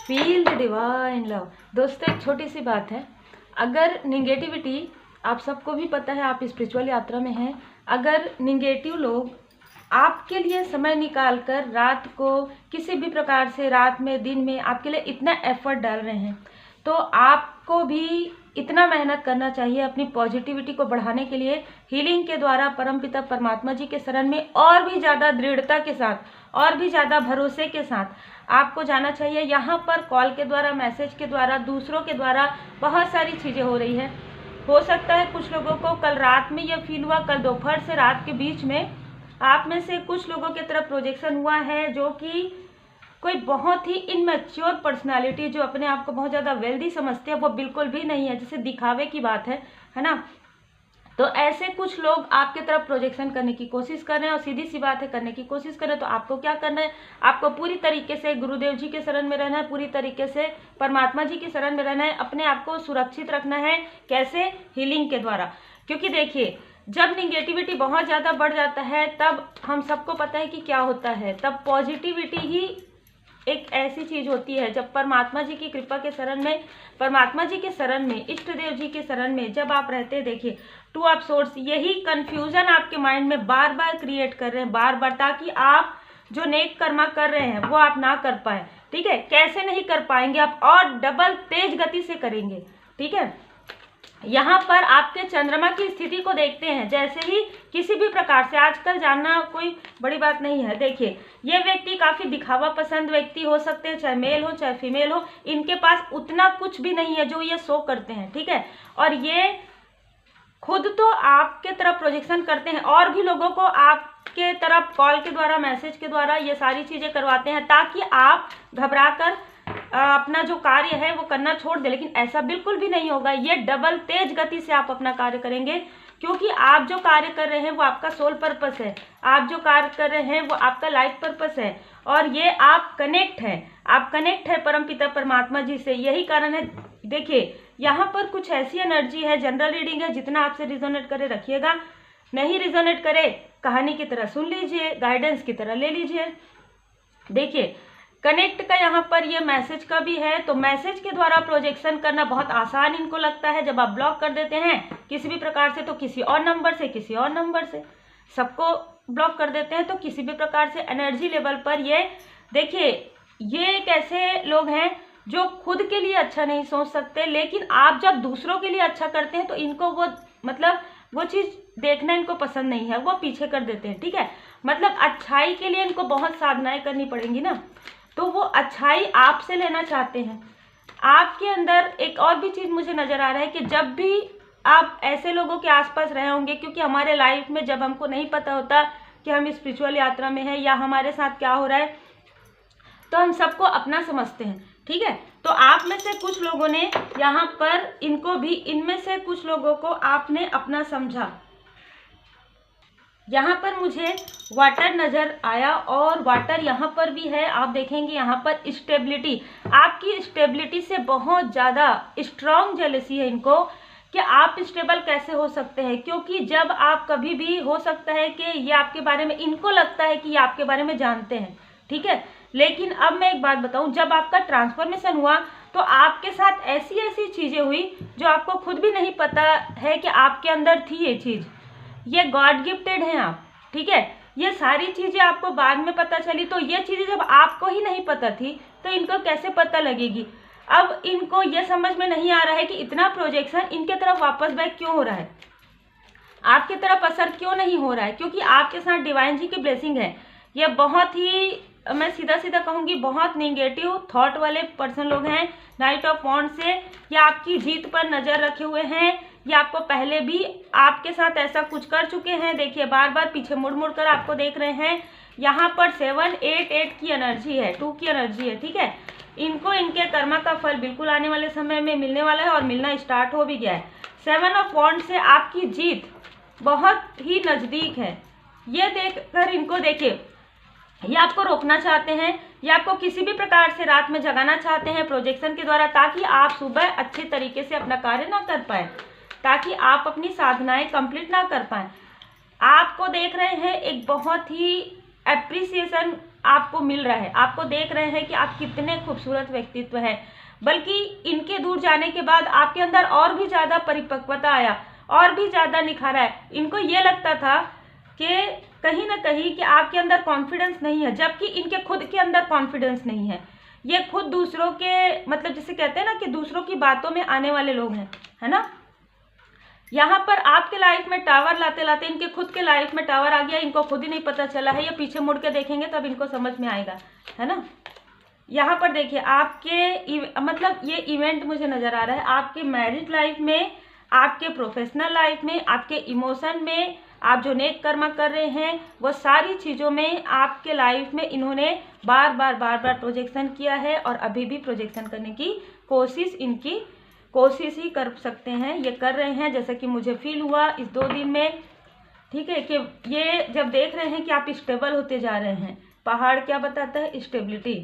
Feel the divine love. दोस्तों, एक छोटी सी बात है। अगर निगेटिविटी, आप सबको भी पता है, आप स्पिरिचुअल यात्रा में हैं, अगर निगेटिव लोग आपके लिए समय निकाल कर रात को किसी भी प्रकार से, रात में दिन में आपके लिए इतना एफर्ट डाल रहे हैं, तो आपको भी इतना मेहनत करना चाहिए अपनी पॉजिटिविटी को बढ़ाने के लिए। हीलिंग के द्वारा परमपिता परमात्मा जी के शरण में और भी ज़्यादा दृढ़ता के साथ, और भी ज़्यादा भरोसे के साथ आपको जाना चाहिए। यहाँ पर कॉल के द्वारा, मैसेज के द्वारा, दूसरों के द्वारा बहुत सारी चीज़ें हो रही है। हो सकता है कुछ लोगों को कल रात में यह फील हुआ, कल दोपहर से रात के बीच में आप में से कुछ लोगों की तरफ प्रोजेक्शन हुआ है, जो कि कोई बहुत ही इनमेच्योर पर्सनालिटी, जो अपने आप को बहुत ज़्यादा वेल्दी समझते हैं, वो बिल्कुल भी नहीं है, जैसे दिखावे की बात है ना। तो ऐसे कुछ लोग आपके तरफ प्रोजेक्शन करने की कोशिश कर रहे हैं, और सीधी सी बात है, करने की कोशिश कर रहे हैं। तो आपको क्या करना है? आपको पूरी तरीके से गुरुदेव जी के शरण में रहना है, पूरी तरीके से परमात्मा जी के शरण में रहना है, अपने आप को सुरक्षित रखना है। कैसे? हीलिंग के द्वारा। क्योंकि देखिए, जब निगेटिविटी बहुत ज़्यादा बढ़ जाता है, तब हम सबको पता है कि क्या होता है, तब पॉजिटिविटी ही एक ऐसी चीज होती है। जब परमात्मा जी की कृपा के शरण में, परमात्मा जी के शरण में, इष्ट देव जी के शरण में जब आप रहते हैं, देखिए टू ऑफ सोर्स, यही कंफ्यूजन आपके माइंड में बार बार क्रिएट कर रहे हैं, बार बार, ताकि आप जो नेक कर्मा कर रहे हैं वो आप ना कर पाए। ठीक है? कैसे नहीं कर पाएंगे आप? और डबल तेज गति से करेंगे। ठीक है? यहाँ पर आपके चंद्रमा की स्थिति को देखते हैं। जैसे ही किसी भी प्रकार से, आजकल जानना कोई बड़ी बात नहीं है। देखिए, ये व्यक्ति काफी दिखावा पसंद व्यक्ति हो सकते हैं, चाहे मेल हो चाहे फीमेल हो। इनके पास उतना कुछ भी नहीं है जो ये शो करते हैं। ठीक है? और ये खुद तो आपके तरफ प्रोजेक्शन करते हैं, और भी लोगों को आपके तरफ कॉल के द्वारा, मैसेज के द्वारा ये सारी चीजें करवाते हैं, ताकि आप घबराकर अपना जो कार्य है वो करना छोड़ दे। लेकिन ऐसा बिल्कुल भी नहीं होगा। ये डबल तेज गति से आप अपना कार्य करेंगे, क्योंकि आप जो कार्य कर रहे हैं वो आपका सोल पर्पस है, आप जो कार्य कर रहे हैं वो आपका लाइफ पर्पस है, और ये आप कनेक्ट है परमपिता परमात्मा जी से। यही कारण है। देखिए, यहाँ पर कुछ ऐसी एनर्जी है, जनरल रीडिंग है, जितना आपसे रिजोनेट करे रखिएगा, नहीं रिजोनेट करे कहानी की तरह सुन लीजिए, गाइडेंस की तरह ले लीजिए। देखिए, कनेक्ट का यहाँ पर ये मैसेज का भी है, तो मैसेज के द्वारा प्रोजेक्शन करना बहुत आसान इनको लगता है। जब आप ब्लॉक कर देते हैं किसी भी प्रकार से, तो किसी और नंबर से, किसी और नंबर से सबको ब्लॉक कर देते हैं, तो किसी भी प्रकार से एनर्जी लेवल पर ये, देखिए, ये एक ऐसे लोग हैं जो खुद के लिए अच्छा नहीं सोच सकते, लेकिन आप जब दूसरों के लिए अच्छा करते हैं तो इनको वो, मतलब वो चीज़ देखना इनको पसंद नहीं है, वो पीछे कर देते हैं। ठीक है? मतलब अच्छाई के लिए इनको बहुत साधनाएं करनी पड़ेंगी ना, तो वो अच्छाई आपसे लेना चाहते हैं। आपके अंदर एक और भी चीज़ मुझे नज़र आ रहा है कि जब भी आप ऐसे लोगों के आसपास रहे होंगे, क्योंकि हमारे लाइफ में जब हमको नहीं पता होता कि हम स्पिरिचुअल यात्रा में हैं या हमारे साथ क्या हो रहा है, तो हम सबको अपना समझते हैं। ठीक है? तो आप में से कुछ लोगों ने यहाँ पर इनको भी, इनमें से कुछ लोगों को आपने अपना समझा। यहाँ पर मुझे वाटर नज़र आया, और वाटर यहाँ पर भी है। आप देखेंगे यहाँ पर स्टेबिलिटी, आपकी स्टेबिलिटी से बहुत ज़्यादा स्ट्रॉन्ग जेलसी है इनको, कि आप स्टेबल कैसे हो सकते हैं। क्योंकि जब आप कभी भी, हो सकता है कि ये आपके बारे में, इनको लगता है कि ये आपके बारे में जानते हैं। ठीक है? लेकिन अब मैं एक बात बताऊं, जब आपका ट्रांसफॉर्मेशन हुआ तो आपके साथ ऐसी ऐसी चीज़ें हुई जो आपको खुद भी नहीं पता है कि आपके अंदर थी ये चीज़। ये गॉड गिफ्टेड हैं आप। ठीक है? ये सारी चीज़ें आपको बाद में पता चली, तो ये चीज़ें जब आपको ही नहीं पता थी तो इनको कैसे पता लगेगी? अब इनको ये समझ में नहीं आ रहा है कि इतना प्रोजेक्शन इनके तरफ वापस बैक क्यों हो रहा है, आपकी तरफ असर क्यों नहीं हो रहा है। क्योंकि आपके साथ डिवाइन जी की ब्लेसिंग है। ये बहुत ही, मैं सीधा सीधा कहूँगी, बहुत नेगेटिव थॉट वाले पर्सन लोग हैं। नाइट ऑफ वॉन्ड से ये आपकी जीत पर नज़र रखे हुए हैं, ये आपको पहले भी आपके साथ ऐसा कुछ कर चुके हैं। देखिए, बार बार पीछे मुड़ मुड़ कर आपको देख रहे हैं। यहाँ पर 7, 8, 8 की एनर्जी है, 2 की एनर्जी है। ठीक है? इनको इनके कर्मा का फल बिल्कुल आने वाले समय में मिलने वाला है, और मिलना स्टार्ट हो भी गया है। 7 ऑफ वॉन्ड से आपकी जीत बहुत ही नज़दीक है। ये देखकर इनको, देखिए, ये आपको रोकना चाहते हैं, ये आपको किसी भी प्रकार से रात में जगाना चाहते हैं प्रोजेक्शन के द्वारा, ताकि आप सुबह अच्छे तरीके से अपना कार्य ना कर पाए, ताकि आप अपनी साधनाएं कंप्लीट ना कर पाएं। आपको देख रहे हैं एक बहुत ही एप्रिसिएशन आपको मिल रहा है, आपको देख रहे हैं कि आप कितने खूबसूरत व्यक्तित्व हैं, बल्कि इनके दूर जाने के बाद आपके अंदर और भी ज़्यादा परिपक्वता आया, और भी ज़्यादा निखार आया। इनको ये लगता था कि कहीं ना कहीं कि आपके अंदर कॉन्फिडेंस नहीं है, जबकि इनके खुद के अंदर कॉन्फिडेंस नहीं है। ये खुद दूसरों के मतलब जिसे कहते हैं ना कि दूसरों की बातों में आने वाले लोग हैं, है ना। यहाँ पर आपके लाइफ में टावर लाते लाते इनके खुद के लाइफ में टावर आ गया, इनको खुद ही नहीं पता चला है। ये पीछे मुड़ के देखेंगे तब इनको समझ में आएगा, है ना। यहाँ पर देखिए आपके मतलब ये इवेंट मुझे नजर आ रहा है आपके मैरिज लाइफ में, आपके प्रोफेशनल लाइफ में, आपके इमोशन में, आप जो नेक कर्म कर रहे हैं वो सारी चीज़ों में आपके लाइफ में इन्होंने बार बार प्रोजेक्शन किया है, और अभी भी प्रोजेक्शन करने की कोशिश ही कर सकते हैं, ये कर रहे हैं। जैसा कि मुझे फील हुआ इस 2 दिन में, ठीक है, कि ये जब देख रहे हैं कि आप स्टेबल होते जा रहे हैं। पहाड़ क्या बताता है? स्टेबिलिटी।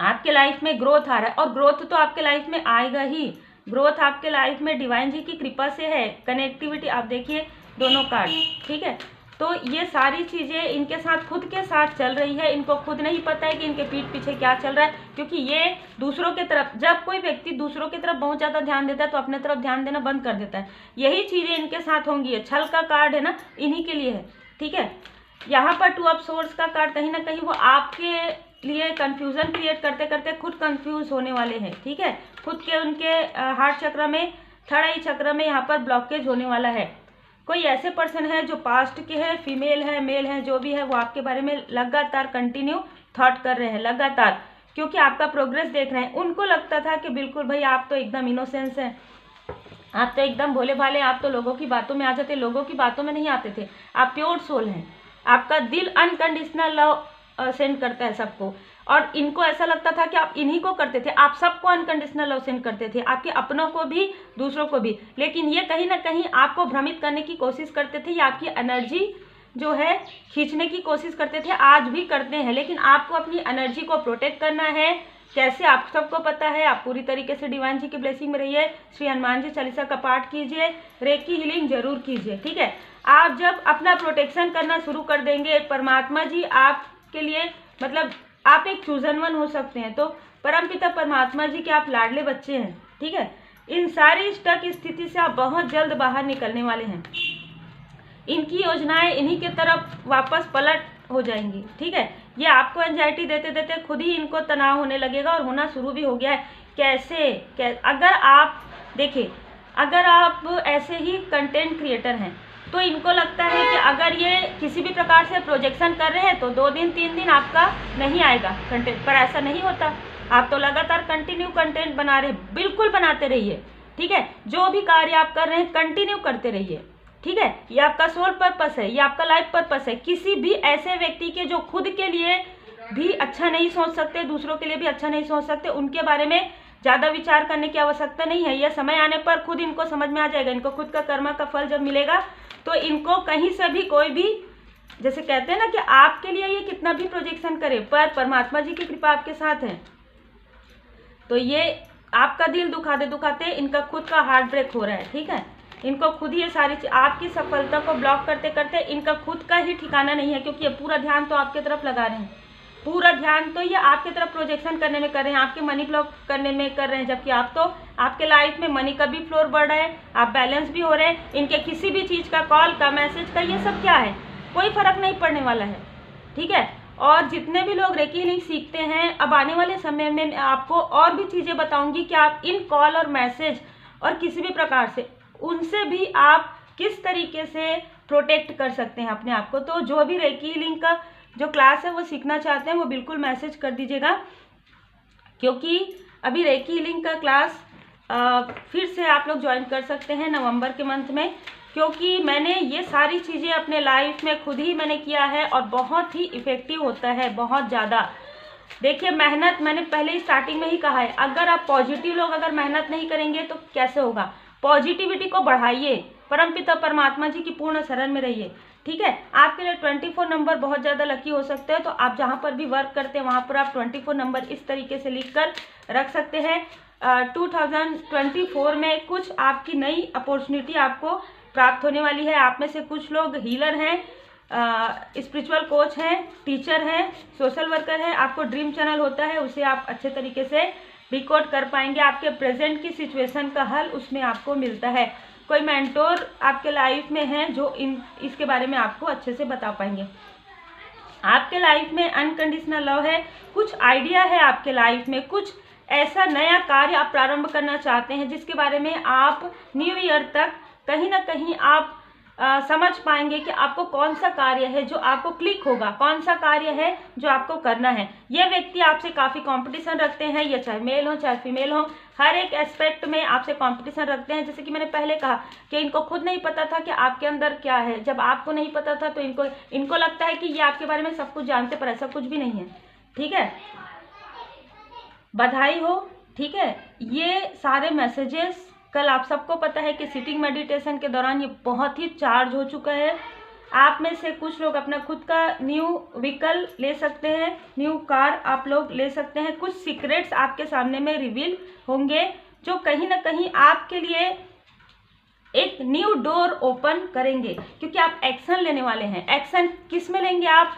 आपके लाइफ में ग्रोथ आ रहा है, और ग्रोथ तो आपके लाइफ में आएगा ही। ग्रोथ आपके लाइफ में डिवाइन जी की कृपा से है। कनेक्टिविटी आप देखिए दोनों कार्ड, ठीक है। तो ये सारी चीज़ें इनके साथ खुद के साथ चल रही है, इनको खुद नहीं पता है कि इनके पीठ पीछे क्या चल रहा है, क्योंकि ये दूसरों की तरफ, जब कोई व्यक्ति दूसरों की तरफ बहुत ज़्यादा ध्यान देता है तो अपने तरफ ध्यान देना बंद कर देता है। यही चीज़ें इनके साथ होंगी। ये छल का कार्ड है ना, इन्हीं के लिए है, ठीक है। यहाँ पर 2 ऑफ सोर्स का कार्ड, कहीं ना कहीं वो आपके लिए कंफ्यूजन क्रिएट करते करते खुद कंफ्यूज होने वाले हैं, ठीक है। खुद के उनके हार्ट चक्र में, थर्ड आई चक्र में यहाँ पर ब्लॉकेज होने वाला है। कोई ऐसे पर्सन है जो पास्ट के हैं, फीमेल है, मेल है, जो भी है, वो आपके बारे में लगातार कंटिन्यू थॉट कर रहे हैं, लगातार, क्योंकि आपका प्रोग्रेस देख रहे हैं। उनको लगता था कि बिल्कुल भाई आप तो एकदम इनोसेंस हैं, आप तो एकदम भोले भाले, आप तो लोगों की बातों में आ जाते, लोगों की बातों में नहीं आते थे। आप प्योर सोल हैं, आपका दिल अनकंडीशनल लव सेंड करता है सबको, और इनको ऐसा लगता था कि आप इन्हीं को करते थे, आप सबको अनकंडीशनल लव सेंड करते थे, आपके अपनों को भी दूसरों को भी। लेकिन ये कहीं ना कहीं आपको भ्रमित करने की कोशिश करते थे, या आपकी एनर्जी जो है खींचने की कोशिश करते थे, आज भी करते हैं। लेकिन आपको अपनी एनर्जी को प्रोटेक्ट करना है। कैसे? आप सबको पता है। आप पूरी तरीके से डिवाइन जी की ब्लेसिंग में रहिए, श्री हनुमान जी चालीसा का पाठ कीजिए, रेकी हीलिंग जरूर कीजिए, ठीक है। आप जब अपना प्रोटेक्शन करना शुरू कर देंगे, परमात्मा जी आपके लिए मतलब आप एक चूजन वन हो सकते हैं। तो परमपिता परमात्मा जी के आप लाडले बच्चे हैं, ठीक है। इन सारी स्टक स्थिति से आप बहुत जल्द बाहर निकलने वाले हैं। इनकी योजनाएं इन्हीं के तरफ वापस पलट हो जाएंगी, ठीक है। ये आपको एंजाइटी देते देते खुद ही इनको तनाव होने लगेगा, और होना शुरू भी हो गया है। कैसे? अगर आप देखिए, अगर आप ऐसे ही कंटेंट क्रिएटर हैं तो इनको लगता है कि अगर ये किसी भी प्रकार से प्रोजेक्शन कर रहे हैं तो 2 दिन 3 दिन आपका नहीं आएगा कंटेंट, पर ऐसा नहीं होता। आप तो लगातार कंटिन्यू कंटेंट बना रहे हैं, बिल्कुल बनाते रहिए, ठीक है। जो भी कार्य आप कर रहे हैं कंटिन्यू करते रहिए, ठीक है। ये आपका सोल पर्पस है, ये आपका लाइफ पर्पस है। किसी भी ऐसे व्यक्ति के जो खुद के लिए भी अच्छा नहीं सोच सकते, दूसरों के लिए भी अच्छा नहीं सोच सकते, उनके बारे में ज़्यादा विचार करने की आवश्यकता नहीं है। यह समय आने पर खुद इनको समझ में आ जाएगा। इनको खुद का कर्म का फल जब मिलेगा तो इनको कहीं से भी कोई भी, जैसे कहते हैं ना कि आपके लिए ये कितना भी प्रोजेक्शन करे, पर परमात्मा जी की कृपा आपके साथ है। तो ये आपका दिल दुखाते इनका खुद का हार्ट ब्रेक हो रहा है, ठीक है। इनको खुद ही ये सारी आपकी सफलता को ब्लॉक करते करते इनका खुद का ही ठिकाना नहीं है, क्योंकि ये पूरा ध्यान तो आपके तरफ लगा रहे हैं, पूरा ध्यान तो ये आपके तरफ प्रोजेक्शन करने में कर रहे हैं, आपके मनी ब्लॉक करने में कर रहे हैं। जबकि आप तो आपके लाइफ में मनी का भी फ्लोर बढ़ रहा है, आप बैलेंस भी हो रहे हैं। इनके किसी भी चीज़ का, कॉल का, मैसेज का, ये सब क्या है, कोई फर्क नहीं पड़ने वाला है, ठीक है। और जितने भी लोग रेकी हीलिंग सीखते हैं, अब आने वाले समय में आपको और भी चीज़ें बताऊंगी कि आप इन कॉल और मैसेज और किसी भी प्रकार से उनसे भी आप किस तरीके से प्रोटेक्ट कर सकते हैं अपने आप को। तो जो भी रेकी हीलिंग का जो क्लास है वो सीखना चाहते हैं वो बिल्कुल मैसेज कर दीजिएगा, क्योंकि अभी रेकी हीलिंग का क्लास फिर से आप लोग ज्वाइन कर सकते हैं नवंबर के मंथ में, क्योंकि मैंने ये सारी चीज़ें अपने लाइफ में खुद ही मैंने किया है और बहुत ही इफ़ेक्टिव होता है, बहुत ज़्यादा। देखिए, मेहनत मैंने पहले ही स्टार्टिंग में ही कहा है, अगर आप पॉजिटिव लोग अगर मेहनत नहीं करेंगे तो कैसे होगा। पॉजिटिविटी को बढ़ाइए, परमपिता परमात्मा जी की पूर्ण शरण में रहिए, ठीक है। आपके लिए 24 नंबर बहुत ज़्यादा लकी हो सकते हैं। तो आप जहाँ पर भी वर्क करते हैं वहाँ पर आप 24 नंबर इस तरीके से लिख कर रख सकते हैं। 2024 में कुछ आपकी नई अपॉर्चुनिटी आपको प्राप्त होने वाली है। आप में से कुछ लोग हीलर हैं, स्पिरिचुअल कोच हैं, टीचर हैं, सोशल वर्कर हैं, आपको ड्रीम चैनल होता है, उसे आप अच्छे तरीके से डिकोड कर पाएंगे। आपके प्रेजेंट की सिचुएशन का हल उसमें आपको मिलता है। कोई मेंटोर आपके लाइफ में है जो इसके बारे में आपको अच्छे से बता पाएंगे। आपके लाइफ में अनकंडीशनल लव है, कुछ आइडिया है आपके लाइफ में, कुछ ऐसा नया कार्य आप प्रारंभ करना चाहते हैं जिसके बारे में आप न्यू ईयर तक कहीं ना कहीं आप समझ पाएंगे कि आपको कौन सा कार्य है जो आपको क्लिक होगा, कौन सा कार्य है जो आपको करना है। ये व्यक्ति आपसे काफ़ी कंपटीशन रखते हैं, ये चाहे मेल हो चाहे फीमेल हो, हर एक एस्पेक्ट में आपसे कंपटीशन रखते हैं। जैसे कि मैंने पहले कहा कि इनको खुद नहीं पता था कि आपके अंदर क्या है। जब आपको नहीं पता था तो इनको लगता है कि ये आपके बारे में सब कुछ जानते, पर ऐसा कुछ भी नहीं है। ठीक है, बधाई हो। ठीक है, ये सारे मैसेजेस कल आप सबको पता है कि सिटिंग मेडिटेशन के दौरान ये बहुत ही चार्ज हो चुका है। आप में से कुछ लोग अपना खुद का न्यू व्हीकल ले सकते हैं, न्यू कार आप लोग ले सकते हैं। कुछ सीक्रेट्स आपके सामने में रिवील होंगे जो कहीं ना कहीं आपके लिए एक न्यू डोर ओपन करेंगे, क्योंकि आप एक्शन लेने वाले हैं। एक्शन किस में लेंगे? आप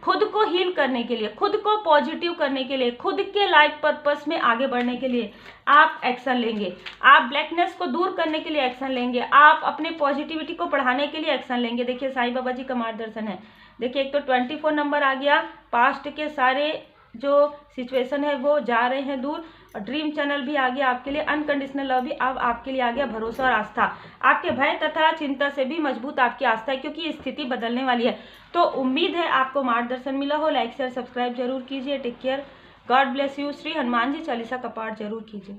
खुद को हील करने के लिए, खुद को पॉजिटिव करने के लिए, खुद के लाइफ पर्पस में आगे बढ़ने के लिए आप एक्शन लेंगे। आप ब्लैकनेस को दूर करने के लिए एक्शन लेंगे। आप अपने पॉजिटिविटी को बढ़ाने के लिए एक्शन लेंगे। देखिए साईं बाबा जी का मार्गदर्शन है। देखिए एक तो 24 नंबर आ गया, पास्ट के सारे जो सिचुएशन है वो जा रहे हैं दूर, और ड्रीम चैनल भी आ गया आपके लिए, अनकंडीशनल लव भी अब आपके लिए आ गया, भरोसा और आस्था। आपके भय तथा चिंता से भी मजबूत आपकी आस्था है, क्योंकि स्थिति बदलने वाली है। तो उम्मीद है आपको मार्गदर्शन मिला हो। लाइक शेयर सब्सक्राइब जरूर कीजिए। Take care, God bless you. Shri Hanuman ji Chalisa का पाठ जरूर कीजिए।